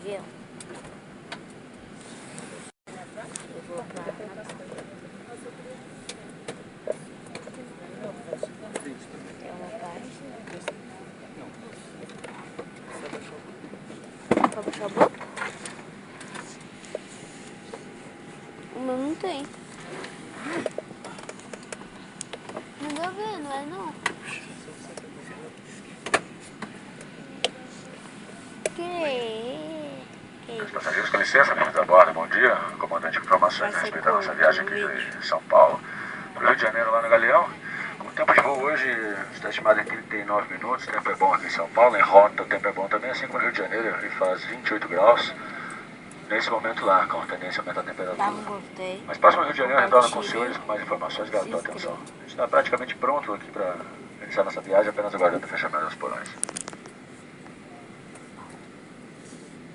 avião. Eu vou pra... É uma parte. Pra baixar a boca? O meu não tem. Não deu ver, não é não? Os passageiros, com licença, membros da bordo, bom dia. Comandante de informações a respeito da nossa viagem aqui de São Paulo para o Rio de Janeiro, lá na Galeão. O tempo de voo hoje está estimado em 39 minutos, o tempo é bom aqui em São Paulo, em rota o tempo é bom também, assim como no Rio de Janeiro, e faz 28 graus. Nesse momento lá, com a tendência a aumentar a temperatura. Mas próximo ao Rio de Janeiro, retorna com os senhores com mais informações, grato a atenção. A gente está praticamente pronto aqui para iniciar nossa viagem, apenas aguardando o fechamento dos porões.